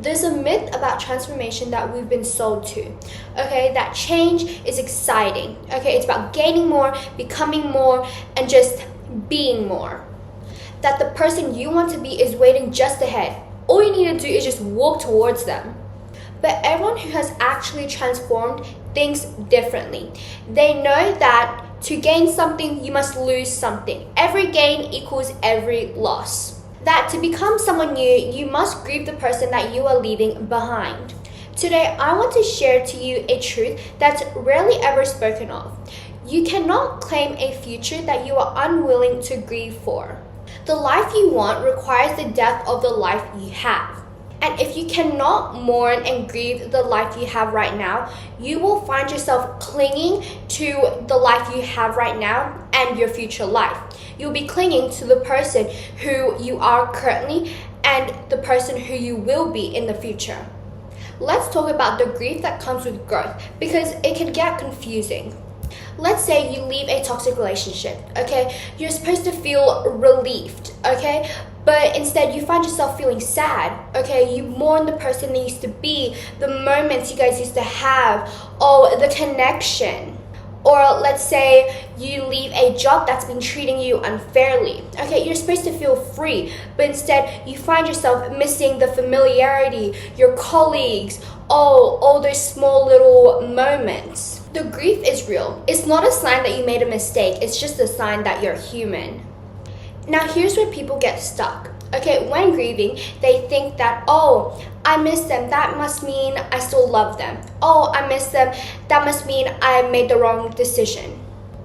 There's a myth about transformation that we've been sold to, okay? That change is exciting, okay? It's about gaining more, becoming more, and just being more. That the person you want to be is waiting just ahead. All you need to do is just walk towards them. But everyone who has actually transformed thinks differently. They know that to gain something, you must lose something. Every gain equals every loss. That to become someone new, you must grieve the person that you are leaving behind. Today, I want to share to you a truth that's rarely ever spoken of. You cannot claim a future that you are unwilling to grieve for. The life you want requires the death of the life you have. And if you cannot mourn and grieve the life you have right now, you will find yourself clinging to the life you have right now and your future life. You'll be clinging to the person who you are currently and the person who you will be in the future. Let's talk about the grief that comes with growth because it can get confusing. Let's say you leave a toxic relationship, okay? You're supposed to feel relieved, okay? But instead you find yourself feeling sad, okay? You mourn the person they used to be, the moments you guys used to have, the connection. Or let's say you leave a job that's been treating you unfairly. Okay, you're supposed to feel free, but instead you find yourself missing the familiarity, your colleagues, all those small little moments. The grief is real. It's not a sign that you made a mistake, it's just a sign that you're human. Now here's where people get stuck. Okay, when grieving, they think that, I miss them, that must mean I still love them. I miss them, that must mean I made the wrong decision.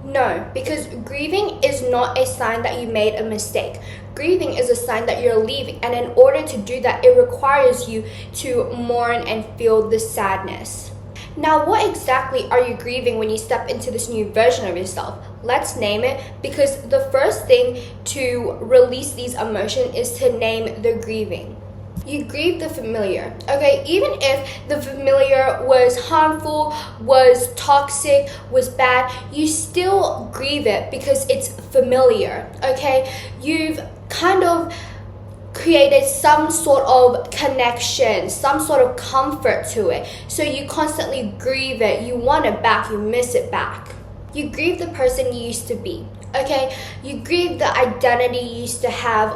No, because grieving is not a sign that you made a mistake. Grieving is a sign that you're leaving, and in order to do that, it requires you to mourn and feel the sadness. Now, what exactly are you grieving when you step into this new version of yourself? Let's name it, because the first thing to release these emotions is to name the grieving. You grieve the familiar, okay? Even if the familiar was harmful, was toxic, was bad, you still grieve it because it's familiar, okay? You've kind of created some sort of connection, some sort of comfort to it. So you constantly grieve it. You want it back. You miss it back. You grieve the person you used to be. Okay, you grieve the identity you used to have.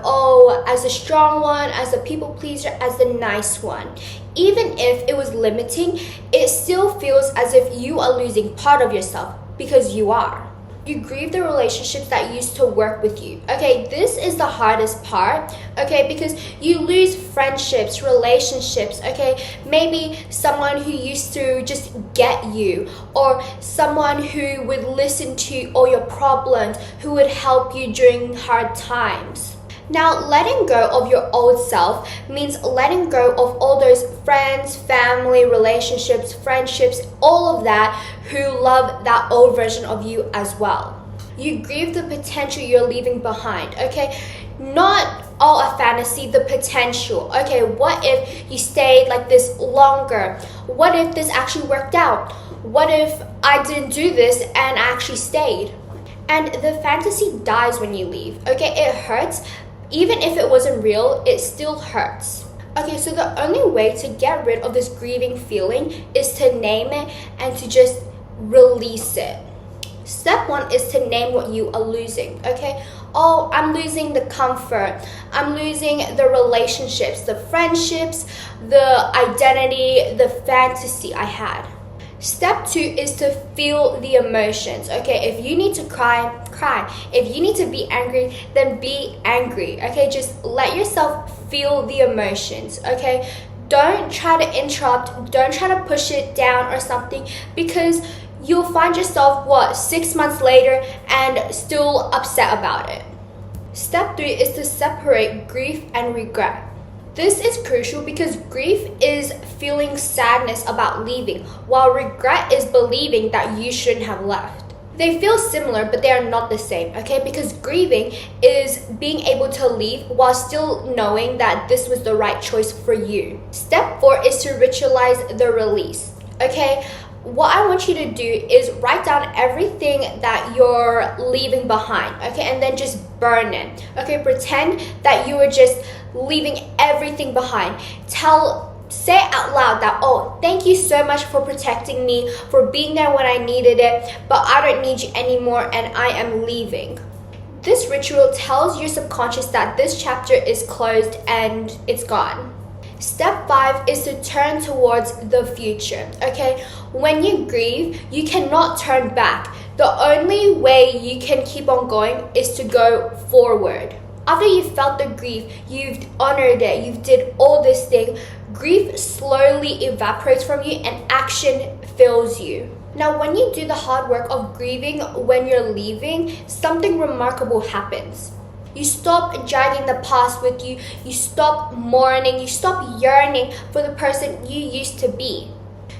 As a strong one, as a people pleaser, as the nice one. Even if it was limiting, it still feels as if you are losing part of yourself because you are. You grieve the relationships that used to work with you. Okay, this is the hardest part, okay, because you lose friendships, relationships, okay? Maybe someone who used to just get you, or someone who would listen to all your problems, who would help you during hard times. Now, letting go of your old self means letting go of all those friends, family, relationships, friendships, all of that who love that old version of you as well. You grieve the potential you're leaving behind, okay? Not all a fantasy, the potential. Okay, what if you stayed like this longer? What if this actually worked out? What if I didn't do this and I actually stayed? And the fantasy dies when you leave, okay? It hurts. Even if it wasn't real, it still hurts. Okay, so the only way to get rid of this grieving feeling is to name it and to just release it. Step 1 is to name what you are losing, okay? I'm losing the comfort. I'm losing the relationships, the friendships, the identity, the fantasy I had. Step 2 is to feel the emotions, okay? If you need to cry, cry. If you need to be angry, then be angry, okay? Just let yourself feel the emotions, okay? Don't try to interrupt. Don't try to push it down or something, because you'll find yourself, 6 months later and still upset about it. Step 3 is to separate grief and regret. This is crucial because grief is feeling sadness about leaving, while regret is believing that you shouldn't have left. They feel similar, but they are not the same, okay? Because grieving is being able to leave while still knowing that this was the right choice for you. Step 4 is to ritualize the release, okay? What I want you to do is write down everything that you're leaving behind, okay? And then just burn it, okay? Pretend that you were just leaving everything behind. Tell Say out loud that, oh, thank you so much for protecting me, for being there when I needed it, but I don't need you anymore and I am leaving. This ritual tells your subconscious that this chapter is closed and it's gone. Step 5 is to turn towards the future, okay? When you grieve, you cannot turn back. The only way you can keep on going is to go forward. After you've felt the grief, you've honored it, you've did all this thing, grief slowly evaporates from you and action fills you. Now, when you do the hard work of grieving when you're leaving, something remarkable happens. You stop dragging the past with you, you stop mourning, you stop yearning for the person you used to be.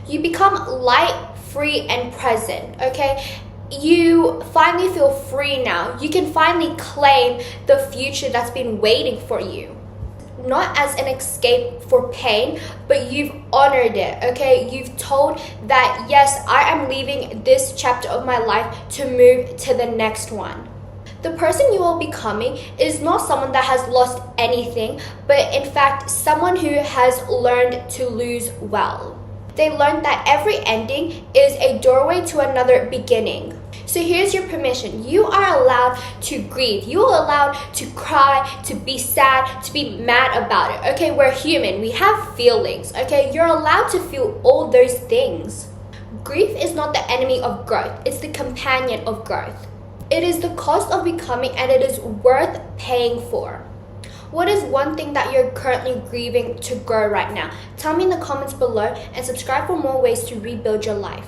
You become light, free, and present, okay? You finally feel free now. You can finally claim the future that's been waiting for you. Not as an escape for pain, but you've honored it, okay? You've told that, yes, I am leaving this chapter of my life to move to the next one. The person you are becoming is not someone that has lost anything, but in fact, someone who has learned to lose well. They learned that every ending is a doorway to another beginning. So here's your permission. You are allowed to grieve. You are allowed to cry, to be sad, to be mad about it. Okay, we're human. We have feelings. Okay, you're allowed to feel all those things. Grief is not the enemy of growth. It's the companion of growth. It is the cost of becoming, and it is worth paying for. What is one thing that you're currently grieving to grow right now? Tell me in the comments below and subscribe for more ways to rebuild your life.